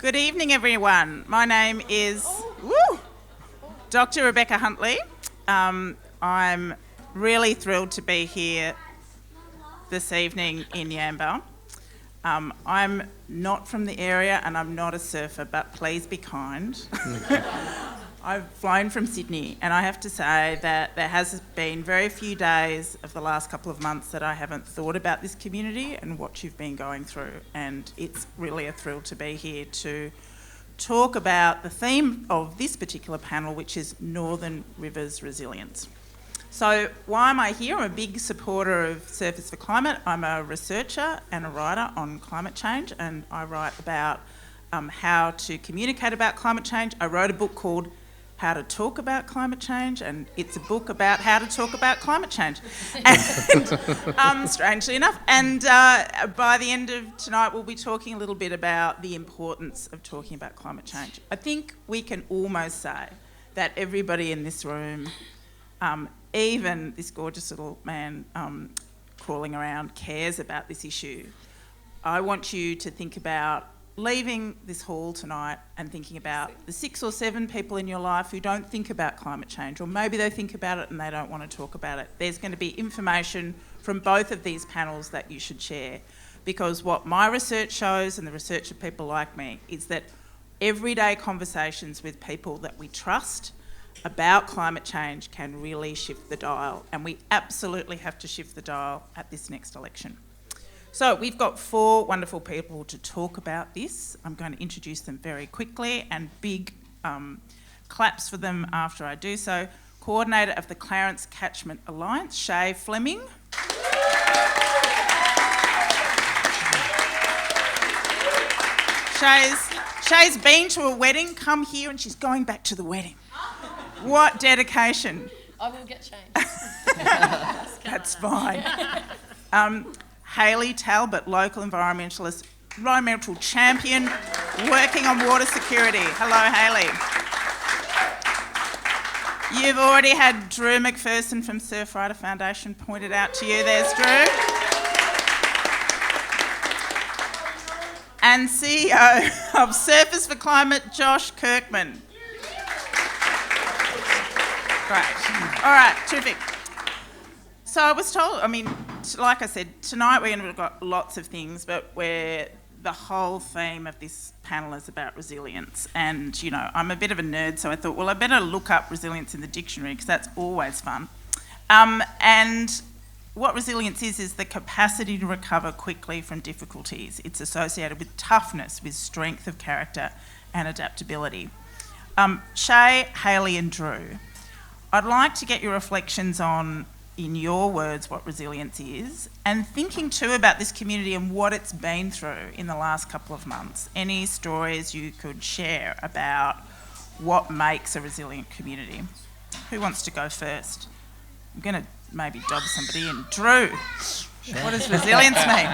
Good evening, everyone. My name is Dr Rebecca Huntley. I'm really thrilled to be here this evening in Yamba. I'm not from the area and I'm not a surfer, but please be kind. I've flown from Sydney, and I have to say that there has been very few days of the last couple of months that I haven't thought about this community and what you've been going through, and it's really a thrill to be here to talk about the theme of this particular panel, which is Northern Rivers Resilience. So why am I here? I'm a big supporter of Surfers for Climate. I'm a researcher and a writer on climate change, and I write about how to communicate about climate change. I wrote a book called How to Talk About Climate Change, and it's a book about how to talk about climate change, and, strangely enough. And by the end of tonight, we'll be talking a little bit about the importance of talking about climate change. I think we can almost say that everybody in this room, even this gorgeous little man crawling around, cares about this issue. I want you to think about leaving this hall tonight and thinking about the 6 or 7 people in your life who don't think about climate change, or maybe they think about it and they don't want to talk about it. There's going to be information from both of these panels that you should share, because what my research shows, and the research of people like me, is that everyday conversations with people that we trust about climate change can really shift the dial, and we absolutely have to shift the dial at this next election. So we've got 4 wonderful people to talk about this. I'm going to introduce them very quickly, and big claps for them after I do so. Coordinator of the Clarence Catchment Alliance, Shae Flemming. Shae's been to a wedding, come here, and she's going back to the wedding. What dedication. I will get changed. That's fine. Hayley Talbot, local environmental champion, working on water security. Hello, Hayley. You've already had Drew McPherson from Surfrider Foundation pointed out to you. There's Drew. And CEO of Surfers for Climate, Josh Kirkman. Great. All right, terrific. So I was told, like I said, tonight we're going to have got lots of things, but the whole theme of this panel is about resilience. And, I'm a bit of a nerd, so I thought, well, I better look up resilience in the dictionary, because that's always fun. And what resilience is the capacity to recover quickly from difficulties. It's associated with toughness, with strength of character and adaptability. Shae, Hayley and Drew, I'd like to get your reflections on, in your words, what resilience is, and thinking too about this community and what it's been through in the last couple of months. Any stories you could share about what makes a resilient community? Who wants to go first? I'm going to maybe dob somebody in. Drew, what does resilience mean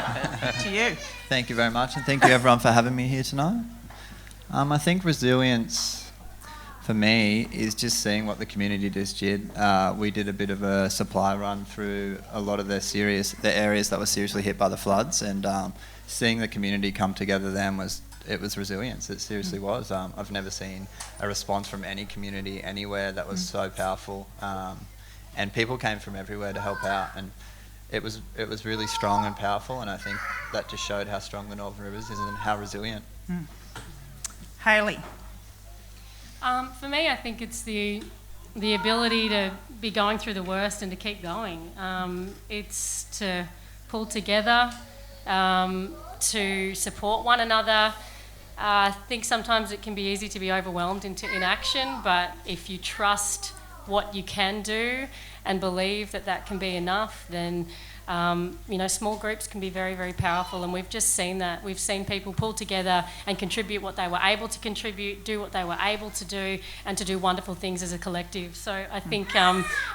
to you? Thank you very much, and thank you everyone for having me here tonight. I think resilience for me is just seeing what the community just did. We did a bit of a supply run through a lot of the areas that were seriously hit by the floods, and seeing the community come together then was resilience. It seriously was. I've never seen a response from any community anywhere that was so powerful, and people came from everywhere to help out, and it was really strong and powerful, and I think that just showed how strong the Northern Rivers is and how resilient. Hayley. For me, I think it's the ability to be going through the worst and to keep going. It's to pull together, to support one another. I think sometimes it can be easy to be overwhelmed into inaction, but if you trust what you can do and believe that can be enough, then small groups can be very, very powerful, and we've just seen that. We've seen people pull together and contribute what they were able to contribute, do what they were able to do, and to do wonderful things as a collective. So I think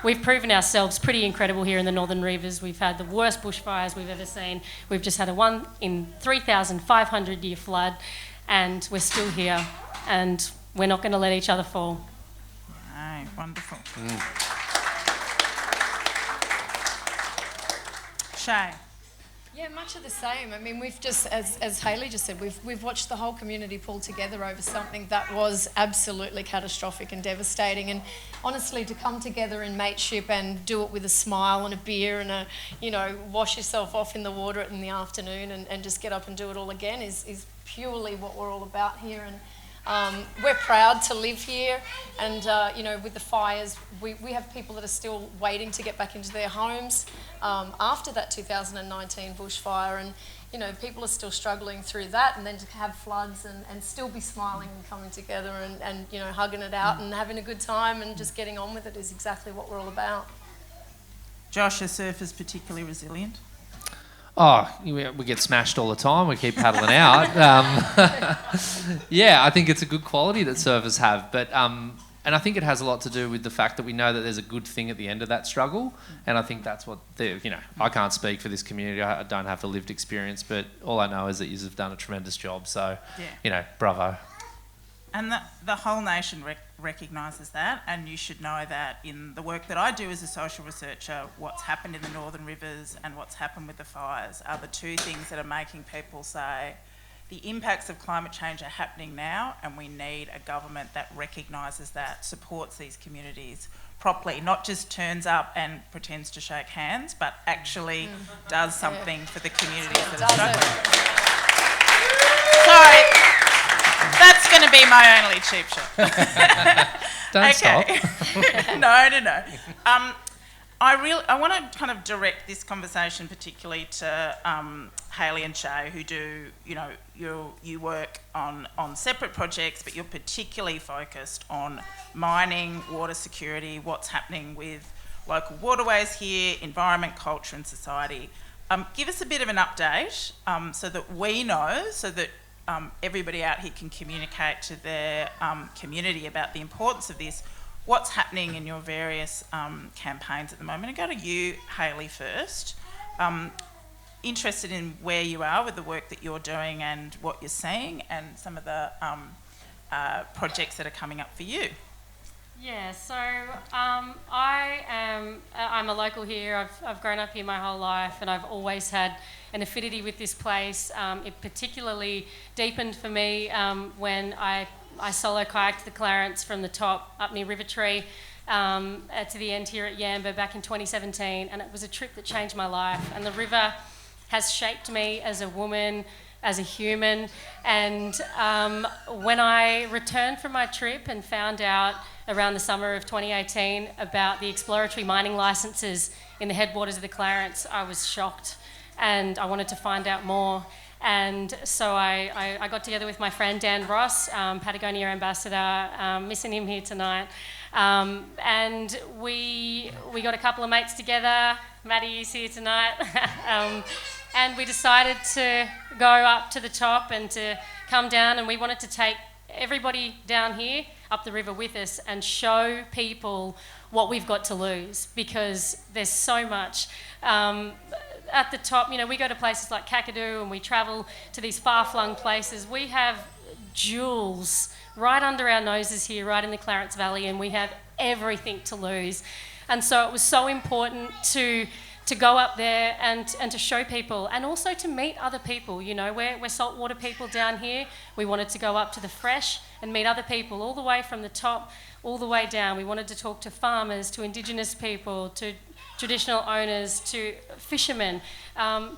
we've proven ourselves pretty incredible here in the Northern Rivers. We've had the worst bushfires we've ever seen. We've just had a 1 in 3,500 year flood, and we're still here, and we're not going to let each other fall. Right, wonderful. Shae. Yeah, much of the same. I mean, we've just, as Hayley just said, we've watched the whole community pull together over something that was absolutely catastrophic and devastating. And honestly, to come together in mateship and do it with a smile and a beer and wash yourself off in the water in the afternoon and just get up and do it all again is purely what we're all about here. And we're proud to live here, and with the fires, we have people that are still waiting to get back into their homes after that 2019 bushfire, and people are still struggling through that, and then to have floods and still be smiling and coming together and hugging it out and having a good time and just getting on with it is exactly what we're all about. Josh, are surfers particularly resilient? Oh, we get smashed all the time. We keep paddling out. Yeah, I think it's a good quality that surfers have. But and I think it has a lot to do with the fact that we know that there's a good thing at the end of that struggle. And I think that's what I can't speak for this community. I don't have the lived experience, but all I know is that you've done a tremendous job. So, bravo. And the whole nation recognises that, and you should know that in the work that I do as a social researcher, what's happened in the Northern Rivers and what's happened with the fires are the two things that are making people say the impacts of climate change are happening now, and we need a government that recognises that, supports these communities properly, not just turns up and pretends to shake hands, but actually does something for the communities that are struggling. So, that's going to be my only cheap shot. Don't stop. No. I want to kind of direct this conversation particularly to Hayley and Shae, who do, you work on separate projects, but you're particularly focused on mining, water security, what's happening with local waterways here, environment, culture and society. Give us a bit of an update so that we know, so that everybody out here can communicate to their community about the importance of this. What's happening in your various campaigns at the moment? I'll go to you, Hayley, first. Interested in where you are with the work that you're doing and what you're seeing and some of the projects that are coming up for you. Yeah, so I'm a local here. I've grown up here my whole life, and I've always had an affinity with this place. It particularly deepened for me when I solo kayaked the Clarence from the top up near River Tree to the end here at Yamba back in 2017, and it was a trip that changed my life. And the river has shaped me as a woman, as a human. And when I returned from my trip and found out around the summer of 2018 about the exploratory mining licences in the headwaters of the Clarence, I was shocked and I wanted to find out more. And so I got together with my friend Dan Ross, Patagonia ambassador, missing him here tonight. And we got a couple of mates together. Maddie is here tonight. And we decided to go up to the top and to come down, and we wanted to take everybody down here up the river with us and show people what we've got to lose, because there's so much. At the top, we go to places like Kakadu and we travel to these far-flung places. We have jewels right under our noses here, right in the Clarence Valley, and we have everything to lose. And so it was so important to go up there and to show people, and also to meet other people. We're saltwater people down here. We wanted to go up to the fresh and meet other people all the way from the top, all the way down. We wanted to talk to farmers, to Indigenous people, to traditional owners, to fishermen,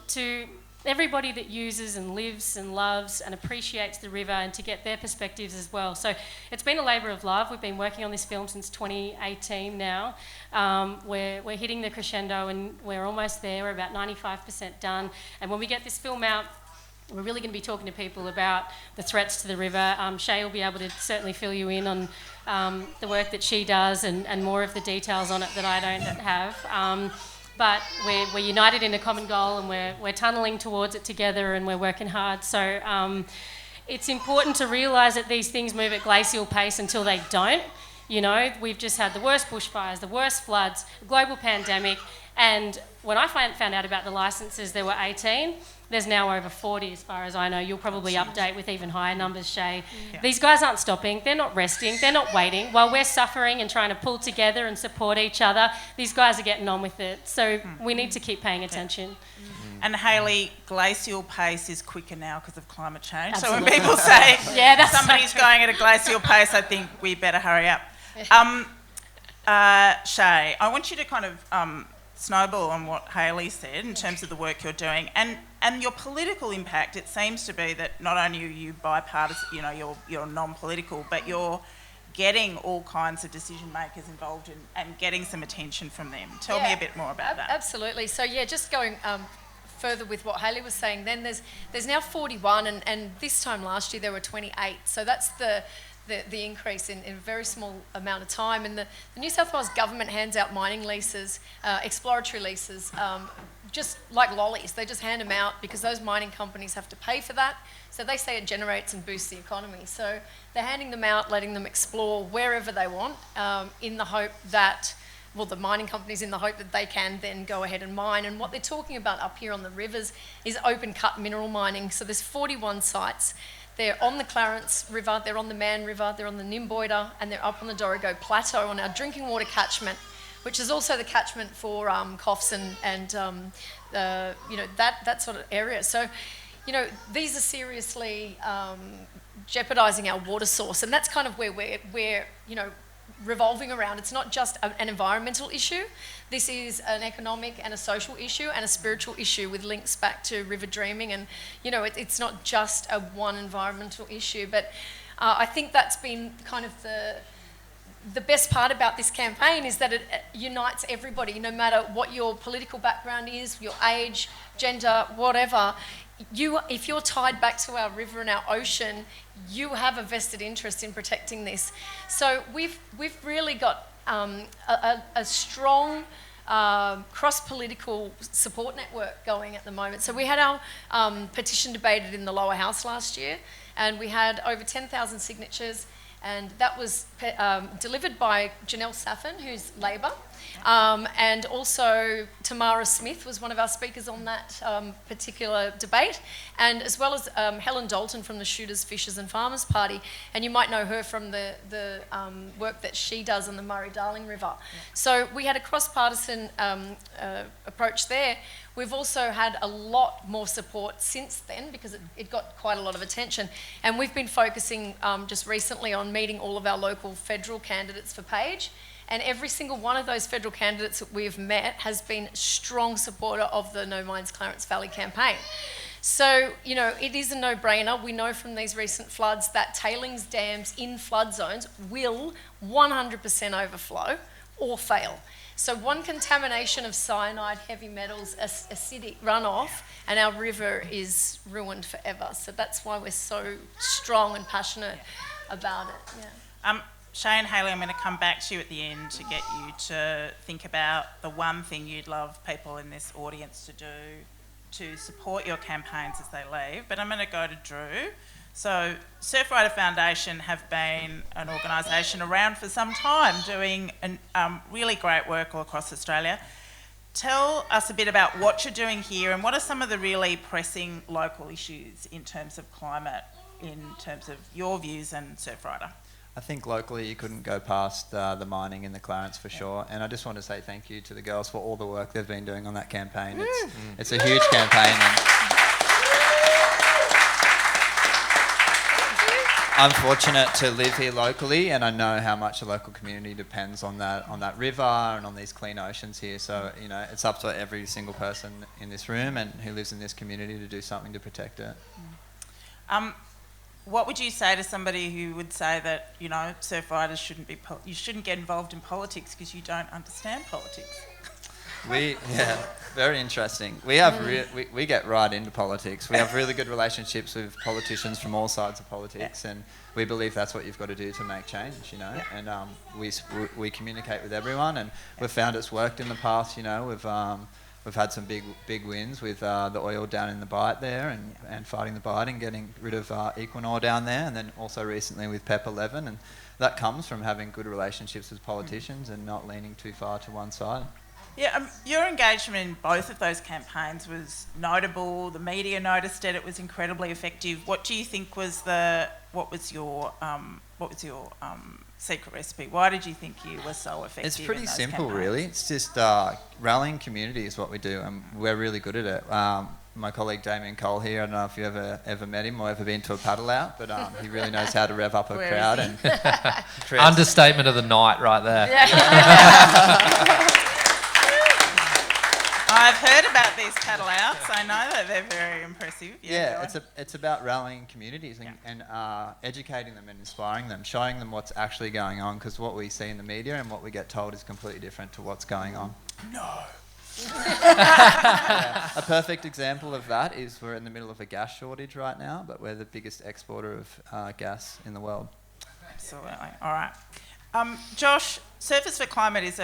to everybody that uses and lives and loves and appreciates the river, and to get their perspectives as well. So it's been a labour of love. We've been working on this film since 2018 now. We're hitting the crescendo and we're almost there. We're about 95% done. And when we get this film out, we're really going to be talking to people about the threats to the river. Shae will be able to certainly fill you in on the work that she does and more of the details on it that I don't have. But we're united in a common goal, and we're tunnelling towards it together, and we're working hard. So it's important to realise that these things move at glacial pace until they don't. We've just had the worst bushfires, the worst floods, a global pandemic, and when I found out about the licences, there were 18. There's now over 40 as far as I know. You'll probably update with even higher numbers, Shae. Yeah. These guys aren't stopping. They're not resting. They're not waiting. While we're suffering and trying to pull together and support each other, these guys are getting on with it. So we need to keep paying attention. And Hayley, glacial pace is quicker now because of climate change. Absolutely. So when people say Yeah, that's somebody's so true. going at a glacial pace, I think we better hurry up. Shae, I want you to kind of snowball on what Hayley said in terms of the work you're doing and your political impact. It seems to be that not only are you bipartisan, you're non-political, but you're getting all kinds of decision makers involved and getting some attention from them. Tell me a bit more about that. Absolutely. So just going further with what Hayley was saying, then there's now 41, and this time last year there were 28. So that's the increase in a very small amount of time. And the New South Wales government hands out mining leases, exploratory leases, just like lollies. They just hand them out because those mining companies have to pay for that. So they say it generates and boosts the economy. So they're handing them out, letting them explore wherever they want, in the hope that, the mining companies in the hope that they can then go ahead and mine. And what they're talking about up here on the rivers is open cut mineral mining. So there's 41 sites. They're on the Clarence River, they're on the Man River, they're on the Nimboida, and they're up on the Dorrigo Plateau on our drinking water catchment, which is also the catchment for coughs and that sort of area. So, these are seriously jeopardising our water source, and that's kind of where we're revolving around. It's not just an environmental issue. This is an economic and a social issue and a spiritual issue with links back to river dreaming. And, it's not just a one environmental issue. But I think that's been kind of the best part about this campaign is that it unites everybody, no matter what your political background is, your age, gender, whatever. If you're tied back to our river and our ocean, you have a vested interest in protecting this. So we've really got a strong cross-political support network going at the moment. So we had our petition debated in the lower house last year, and we had over 10,000 signatures, and that was delivered by Janelle Saffin, who's Labor. And also Tamara Smith was one of our speakers on that particular debate, and as well as Helen Dalton from the Shooters, Fishers and Farmers Party, and you might know her from the work that she does on the Murray-Darling River. Yeah. So we had a cross-partisan approach there. We've also had a lot more support since then because it got quite a lot of attention, and we've been focusing just recently on meeting all of our local federal candidates for Page. And every single one of those federal candidates that we've met has been a strong supporter of the No Mines Clarence Valley campaign. So, it is a no-brainer. We know from these recent floods that tailings dams in flood zones will 100% overflow or fail. So one contamination of cyanide, heavy metals, acidic runoff, and our river is ruined forever. So that's why we're so strong and passionate about it. Yeah. Shae and Hayley, I'm going to come back to you at the end to get you to think about the one thing you'd love people in this audience to do to support your campaigns as they leave. But I'm going to go to Drew. So Surfrider Foundation have been an organisation around for some time doing really great work all across Australia. Tell us a bit about what you're doing here and what are some of the really pressing local issues in terms of climate, in terms of your views and Surfrider. I think locally you couldn't go past the mining in the Clarence for sure. And I just want to say thank you to the girls for all the work they've been doing on that campaign. It's a huge campaign. I'm fortunate to live here locally, and I know how much the local community depends on that river and on these clean oceans here. So, it's up to every single person in this room and who lives in this community to do something to protect it. What would you say to somebody who would say that, surfriders you shouldn't get involved in politics because you don't understand politics? Very interesting. We have we get right into politics. We have really good relationships with politicians from all sides of politics, and we believe that's what you've got to do to make change, And we communicate with everyone, and we've found it's worked in the past. We've had some big wins with the oil down in the Bight there and fighting the Bight and getting rid of Equinor down there, and then also recently with PEP 11, and that comes from having good relationships with politicians and not leaning too far to one side. Yeah, your engagement in both of those campaigns was notable. The media noticed it. It was incredibly effective. What do you think was the what was your secret recipe? Why did you think you were so effective? It's pretty in those simple, campaigns? really. It's just rallying community is what we do, and we're really good at it. My colleague Damien Cole here, I don't know if you ever met him or ever been to a paddle out, but he really knows how to rev up a Where crowd. is he? And Understatement of the night right there. I've heard about these paddle outs. I know that they're very impressive. Yeah, it's about rallying communities and educating them and inspiring them, showing them what's actually going on, because what we see in the media and what we get told is completely different to what's going on. No. A perfect example of that is we're in the middle of a gas shortage right now, but we're the biggest exporter of gas in the world. Absolutely. All right. Josh, Surfers for Climate is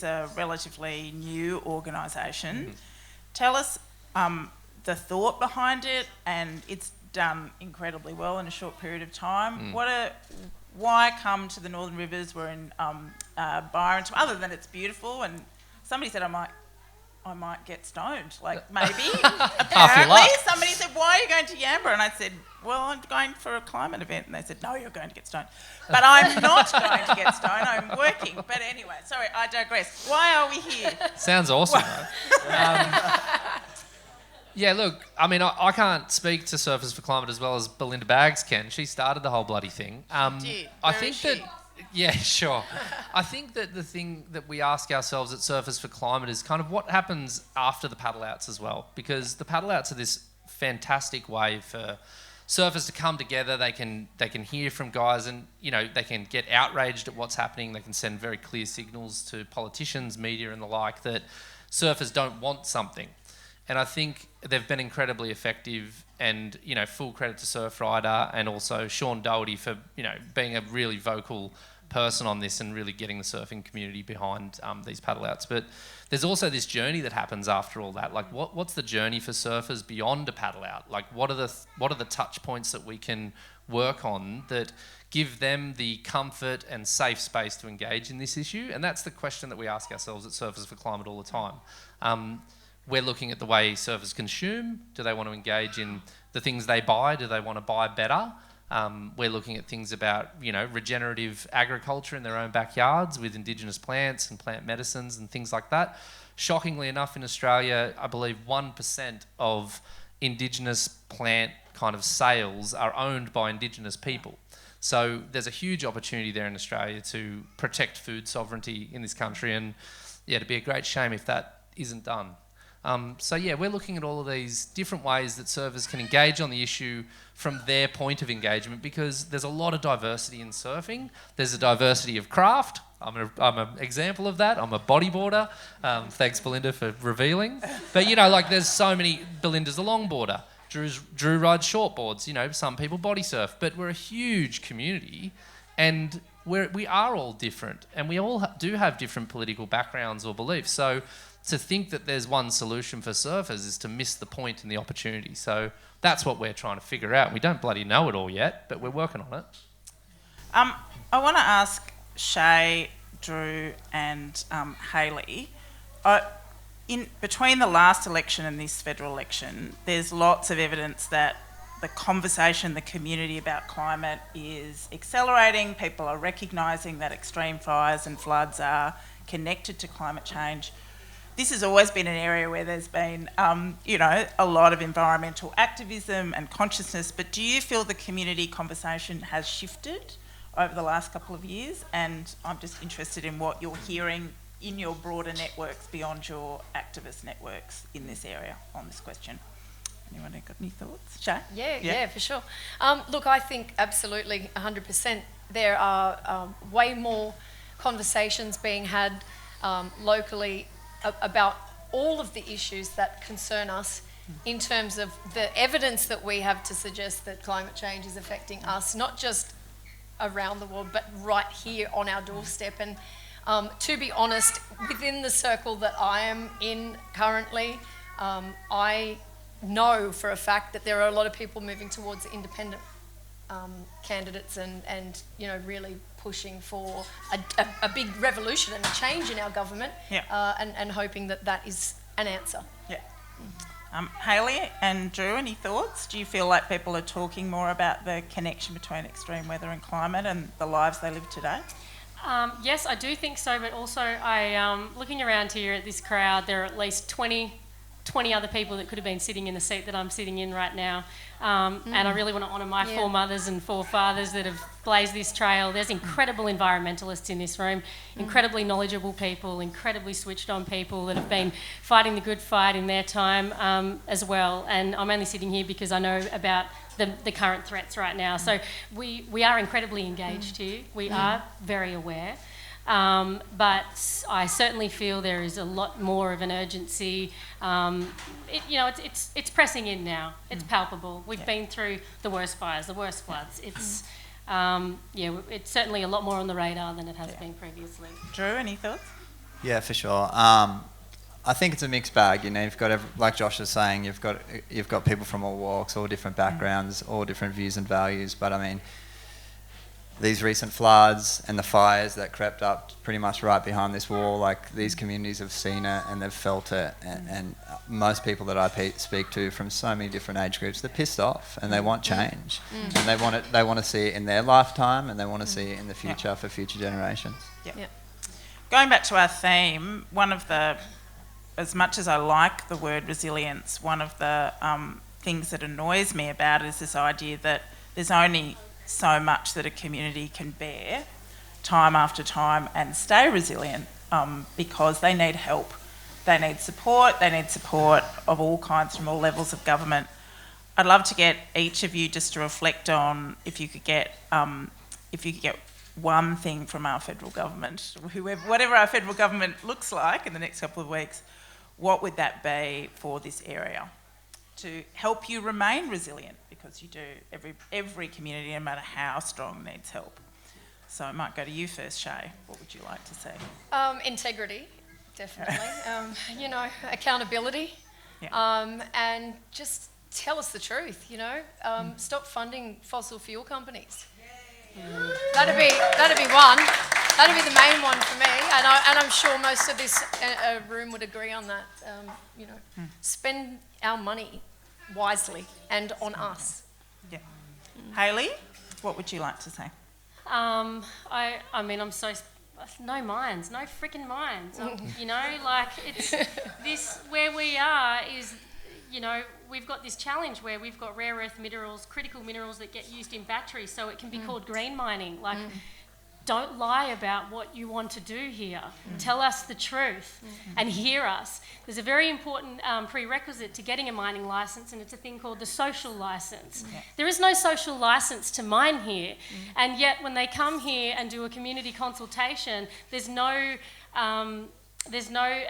a relatively new organisation. Mm-hmm. Tell us the thought behind it, and it's done incredibly well in a short period of time. Why come to the Northern Rivers? We're in Byron, other than it's beautiful, and somebody said I might get stoned, like maybe. Apparently, somebody said, why are you going to Yamba? And I said, well, I'm going for a climate event. And they said, no, you're going to get stoned. But I'm not going to get stoned, I'm working. But anyway, sorry, I digress. Why are we here? Sounds awesome, though. Yeah, look, I mean, I can't speak to Surfers for Climate as well as Belinda Baggs can. She started the whole bloody thing. I think that... Yeah, sure. I think that the thing that we ask ourselves at Surfers for Climate is kind of what happens after the paddle outs as well, because the paddle outs are this fantastic way for surfers to come together. They can hear from guys, and they can get outraged at what's happening. They can send very clear signals to politicians, media, and the like that surfers don't want something. And I think they've been incredibly effective, and full credit to Surfrider and also Sean Doherty for being a really vocal person on this and really getting the surfing community behind these paddle outs. But there's also this journey that happens after all that. Like, what's the journey for surfers beyond a paddle out? Like, what are the touch points that we can work on that give them the comfort and safe space to engage in this issue? And that's the question that we ask ourselves at Surfers for Climate all the time. We're looking at the way surfers consume. Do they want to engage in the things they buy? Do they want to buy better? We're looking at things about, regenerative agriculture in their own backyards with indigenous plants and plant medicines and things like that. Shockingly enough, in Australia, I believe 1% of indigenous plant kind of sales are owned by indigenous people. So there's a huge opportunity there in Australia to protect food sovereignty in this country, and it'd be a great shame if that isn't done. We're looking at all of these different ways that surfers can engage on the issue from their point of engagement, because there's a lot of diversity in surfing. There's a diversity of craft. I'm an example of that. I'm a bodyboarder. Thanks, Belinda, for revealing. But, there's so many... Belinda's a longboarder. Drew rides shortboards. Some people body surf. But we're a huge community, and we are all different, and we all do have different political backgrounds or beliefs. So to think that there's one solution for surfers is to miss the point and the opportunity. So that's what we're trying to figure out. We don't bloody know it all yet, but we're working on it. I want to ask Shae, Drew and Hayley, between the last election and this federal election, there's lots of evidence that the conversation, the community about climate is accelerating. People are recognising that extreme fires and floods are connected to climate change. This has always been an area where there's been, a lot of environmental activism and consciousness, but do you feel the community conversation has shifted over the last couple of years? And I'm just interested in what you're hearing in your broader networks beyond your activist networks in this area on this question. Anyone got any thoughts? Shae? Yeah, for sure. Look, I think absolutely 100%. There are way more conversations being had locally about all of the issues that concern us in terms of the evidence that we have to suggest that climate change is affecting us, not just around the world, but right here on our doorstep. And to be honest, within the circle that I am in currently, I know for a fact that there are a lot of people moving towards independent candidates and really pushing for a big revolution and a change in our government, and hoping that is an answer. Yeah. Hayley and Drew, any thoughts? Do you feel like people are talking more about the connection between extreme weather and climate and the lives they live today? Yes, I do think so, but also looking around here at this crowd, there are at least 20 other people that could have been sitting in the seat that I'm sitting in right now. And I really want to honour my foremothers and forefathers that have blazed this trail. There's incredible environmentalists in this room, incredibly knowledgeable people, incredibly switched on people that have been fighting the good fight in their time as well. And I'm only sitting here because I know about the current threats right now. So we are incredibly engaged here. We are very aware. But I certainly feel there is a lot more of an urgency. It's pressing in now. It's palpable. We've been through the worst fires, the worst floods. It's it's certainly a lot more on the radar than it has been previously. Drew, any thoughts? Yeah, for sure. I think it's a mixed bag. You know, you've got like Josh was saying, you've got people from all walks, all different backgrounds, all different views and values. But I mean, these recent floods and the fires that crept up pretty much right behind this wall, like these communities have seen it and they've felt it, and most people that I speak to from so many different age groups, they're pissed off and they want change, and they want to see it in their lifetime, and they want to see it in the future for future generations. Going back to our theme, as much as I like the word resilience, one of the things that annoys me about it is this idea that there's only so much that a community can bear time after time and stay resilient, because they need help. They need support of all kinds from all levels of government. I'd love to get each of you just to reflect on if you could get one thing from our federal government, whatever our federal government looks like in the next couple of weeks, what would that be for this area to help you remain resilient? Because you do, every community, no matter how strong, needs help. So I might go to you first, Shae. What would you like to see? Integrity, definitely. Accountability, and just tell us the truth. Stop funding fossil fuel companies. That'd be one. That'd be the main one for me, and I'm sure most of this room would agree on that. Spend our money wisely and on us. Yeah. Hayley, what would you like to say? I'm so no minds, no freaking minds. It's this where we are is, we've got this challenge where we've got rare earth minerals, critical minerals that get used in batteries, so it can be called green mining. Don't lie about what you want to do here. Tell us the truth and hear us. There's a very important prerequisite to getting a mining licence, and it's a thing called the social licence. There is no social licence to mine here, and yet when they come here and do a community consultation, there's no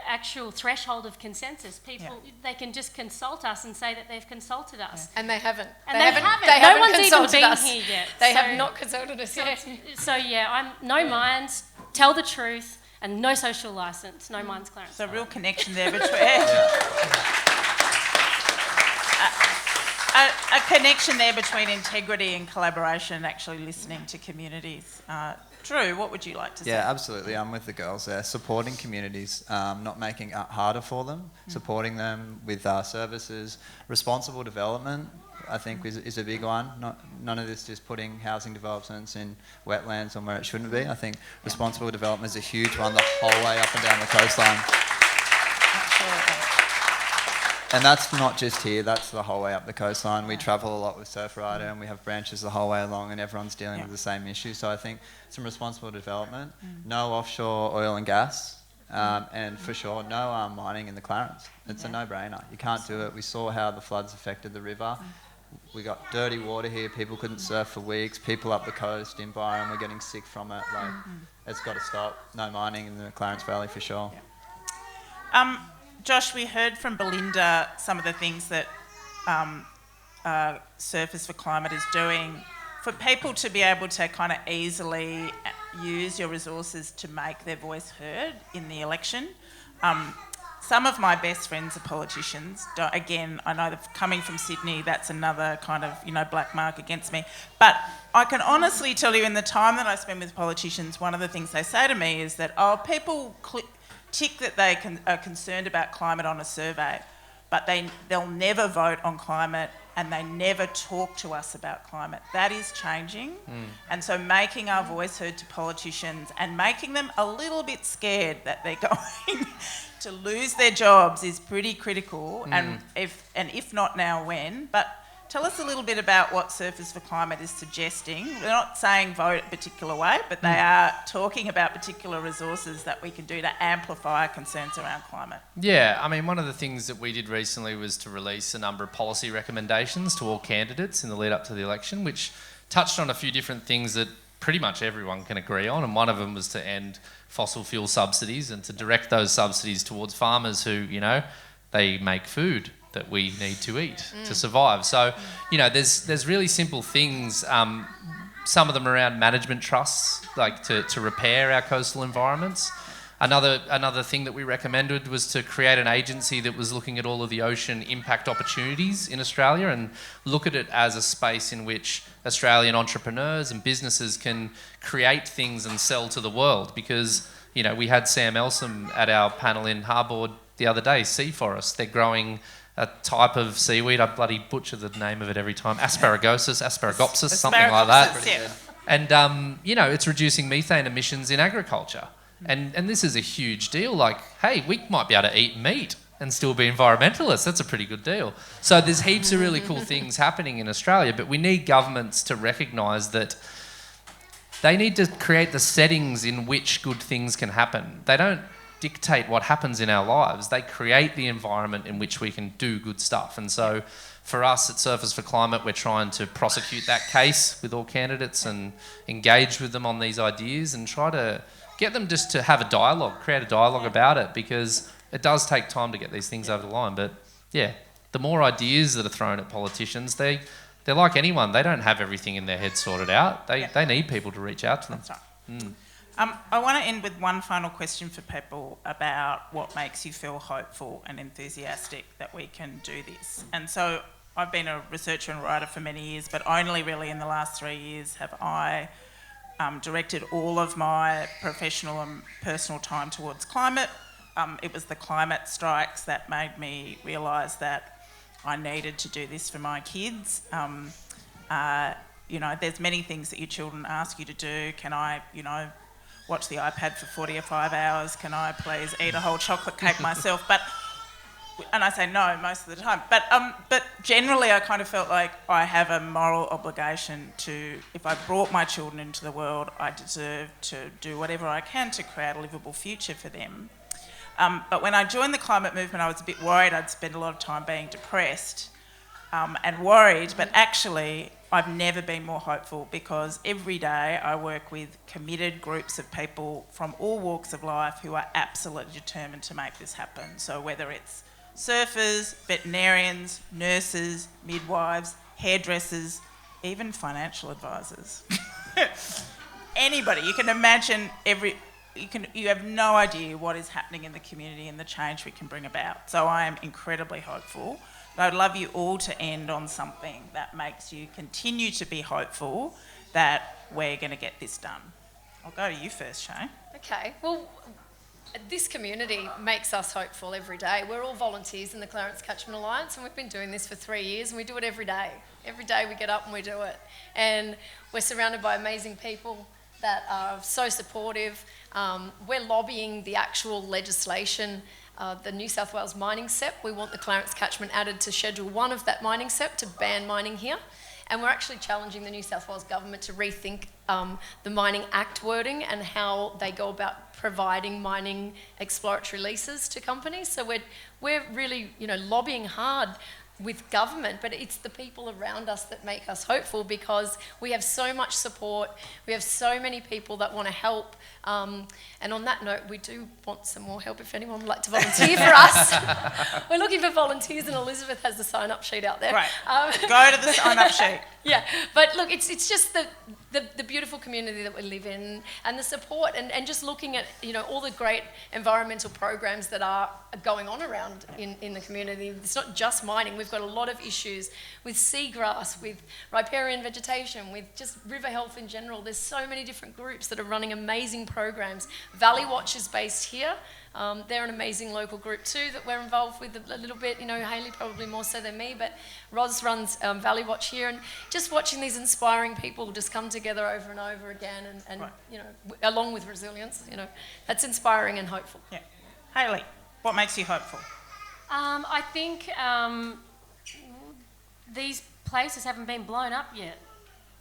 actual threshold of consensus. People, they can just consult us and say that they've consulted us. And they haven't. And they haven't. They no one's even consulted been us. here yet. They have not consulted us yet. I'm no minds, tell the truth, and no social licence, no minds, Clarence. So a real connection there between... A connection there between integrity and collaboration and actually listening to communities. Drew, what would you like to say? Yeah, absolutely. I'm with the girls there. Supporting communities, not making it harder for them, supporting them with services. Responsible development, I think, is a big one. None of this just putting housing developments in wetlands and where it shouldn't be. I think responsible development is a huge one the whole way up and down the coastline. Absolutely. And that's not just here, that's the whole way up the coastline. We travel a lot with Surfrider, and we have branches the whole way along, and everyone's dealing with the same issue. So I think some responsible development, no offshore oil and gas, and for sure no mining in the Clarence. It's a no-brainer. You can't do it. We saw how the floods affected the river. We got dirty water here. People couldn't surf for weeks. People up the coast in Byron were getting sick from it. It's got to stop. No mining in the Clarence Valley for sure. Josh, we heard from Belinda some of the things that Surfers for Climate is doing for people to be able to kind of easily use your resources to make their voice heard in the election. Some of my best friends are politicians. Again, I know that coming from Sydney, that's another kind of, black mark against me. But I can honestly tell you, in the time that I spend with politicians, one of the things they say to me is that, people tick that they are concerned about climate on a survey, but they'll never vote on climate and they never talk to us about climate. That is changing. And so making our voice heard to politicians and making them a little bit scared that they're going to lose their jobs is pretty critical. And if not now, when? But tell us a little bit about what Surfers for Climate is suggesting. They're not saying vote a particular way, but they are talking about particular resources that we can do to amplify concerns around climate. Yeah, I mean, one of the things that we did recently was to release a number of policy recommendations to all candidates in the lead up to the election, which touched on a few different things that pretty much everyone can agree on. And one of them was to end fossil fuel subsidies and to direct those subsidies towards farmers who, they make food that we need to eat to survive. So, there's really simple things, some of them around management trusts, like to repair our coastal environments. Another thing that we recommended was to create an agency that was looking at all of the ocean impact opportunities in Australia and look at it as a space in which Australian entrepreneurs and businesses can create things and sell to the world. Because, we had Sam Elsom at our panel in Harbord the other day, Sea Forest. They're growing a type of seaweed, I bloody butcher the name of it every time, asparagopsis, something like that. Yeah. And, it's reducing methane emissions in agriculture. And this is a huge deal. Like, hey, we might be able to eat meat and still be environmentalists. That's a pretty good deal. So there's heaps of really cool things happening in Australia, but we need governments to recognise that they need to create the settings in which good things can happen. They don't dictate what happens in our lives. They create the environment in which we can do good stuff. And so for us at Surfers for Climate, we're trying to prosecute that case with all candidates and engage with them on these ideas and try to get them just to have a dialogue, create a dialogue about it, because it does take time to get these things over the line. But yeah, the more ideas that are thrown at politicians, they're like anyone. They don't have everything in their head sorted out. They need people to reach out to them. That's right. I want to end with one final question for people about what makes you feel hopeful and enthusiastic that we can do this. And so I've been a researcher and writer for many years, but only really in the last 3 years have I directed all of my professional and personal time towards climate. It was the climate strikes that made me realise that I needed to do this for my kids. There's many things that your children ask you to do. Can I, watch the iPad for 45 hours? Can I please eat a whole chocolate cake myself? And I say no most of the time. But generally I kind of felt like I have a moral obligation to, if I brought my children into the world, I deserve to do whatever I can to create a livable future for them. But when I joined the climate movement, I was a bit worried I'd spend a lot of time being depressed and worried, but actually I've never been more hopeful, because every day I work with committed groups of people from all walks of life who are absolutely determined to make this happen. So whether it's surfers, veterinarians, nurses, midwives, hairdressers, even financial advisors. Anybody, you can imagine you have no idea what is happening in the community and the change we can bring about. So I am incredibly hopeful. But I'd love you all to end on something that makes you continue to be hopeful that we're going to get this done. I'll go to you first, Shae. Okay, well, this community makes us hopeful every day. We're all volunteers in the Clarence Catchment Alliance, and we've been doing this for 3 years, and we do it every day. Every day we get up and we do it. And we're surrounded by amazing people that are so supportive. We're lobbying the actual legislation, the New South Wales mining SEP. We want the Clarence Catchment added to Schedule 1 of that mining SEP to ban mining here. And we're actually challenging the New South Wales government to rethink the Mining Act wording and how they go about providing mining exploratory leases to companies. So we're really, lobbying hard with government, but it's the people around us that make us hopeful, because we have so much support, we have so many people that want to help, and on that note, we do want some more help if anyone would like to volunteer for us. We're looking for volunteers, and Elizabeth has the sign-up sheet out there. Right, go to the sign-up sheet. Yeah, but look, it's just the beautiful community that we live in, and the support, and just looking at all the great environmental programs that are going on around in the community. It's not just mining. We've got a lot of issues with seagrass, with riparian vegetation, with just river health in general. There's so many different groups that are running amazing programs. Valley Watch is based here. They're an amazing local group too that we're involved with a little bit. You know, Hayley probably more so than me, but Roz runs Valley Watch here, and just watching these inspiring people just come together over and over again, and Right. you know, along with resilience, you know, that's inspiring and hopeful. Yeah. Hayley, what makes you hopeful? I think these places haven't been blown up yet.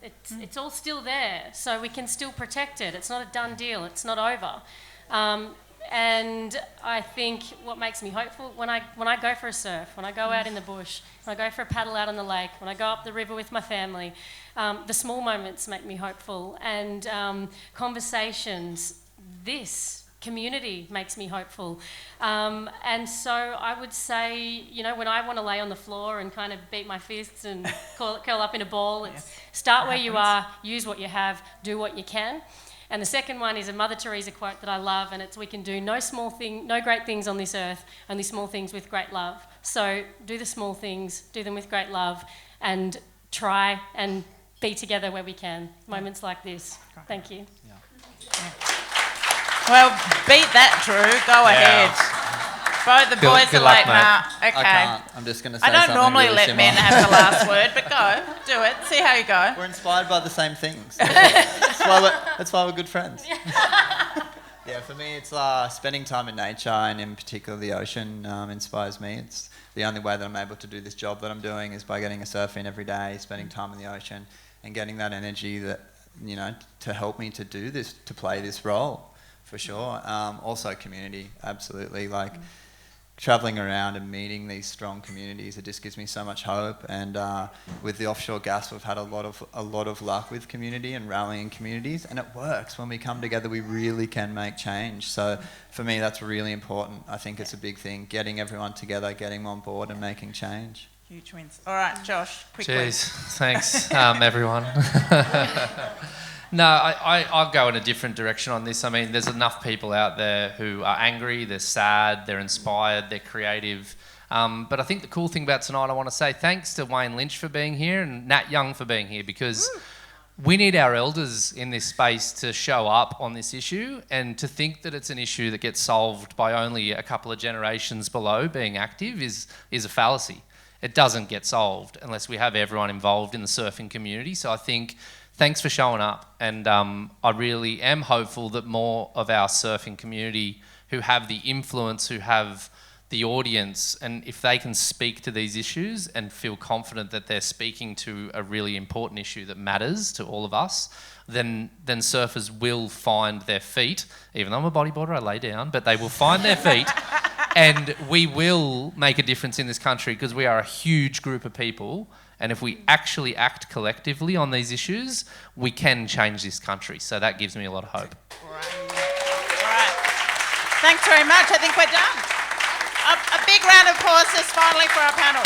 It's all still there, so we can still protect it. It's not a done deal. It's not over. And I think what makes me hopeful, when I go for a surf, when I go out in the bush, when I go for a paddle out on the lake, when I go up the river with my family, the small moments make me hopeful. And conversations, this community makes me hopeful. And so I would say, you know, when I want to lay on the floor and kind of beat my fists and curl up in a ball, it's start where you are, use what you have, do what you can. And the second one is a Mother Teresa quote that I love, and it's, we can do no great things on this earth, only small things with great love. So do the small things, do them with great love, and try and be together where we can. Moments like this. Thank you. Well, beat that, Drew. Go ahead. Both the boys good are luck, like, mate. nah, okay. I can't. I'm just going to say I don't something normally really let similar. men have the last word, but go. Do it. See how you go. We're inspired by the same things. That's why we're good friends. Yeah, for me, it's spending time in nature, and in particular the ocean inspires me. It's the only way that I'm able to do this job that I'm doing is by getting a surf in every day, spending time in the ocean, and getting that energy that, you know, to help me to do this, to play this role, for sure. Also community, absolutely. Like, travelling around and meeting these strong communities, it just gives me so much hope. And with the offshore gas, we've had a lot of luck with community and rallying communities, and it works. When we come together, we really can make change. So for me, that's really important. I think it's a big thing, getting everyone together, getting them on board and making change. Huge wins. All right, Josh, quickly. Cheers. Thanks, everyone. No, I'll go in a different direction on this. I mean, there's enough people out there who are angry, they're sad, they're inspired, they're creative. But I think the cool thing about tonight, I want to say thanks to Wayne Lynch for being here and Nat Young for being here, because we need our elders in this space to show up on this issue, and to think that it's an issue that gets solved by only a couple of generations below being active is a fallacy. It doesn't get solved unless we have everyone involved in the surfing community. So I think thanks for showing up, and I really am hopeful that more of our surfing community who have the influence, who have the audience, and if they can speak to these issues and feel confident that they're speaking to a really important issue that matters to all of us, then surfers will find their feet. Even though I'm a bodyboarder, I lay down, but they will find their feet. And we will make a difference in this country, because we are a huge group of people. And if we actually act collectively on these issues, we can change this country. So that gives me a lot of hope. All right. Thanks very much. I think we're done. A big round of applause just finally for our panel.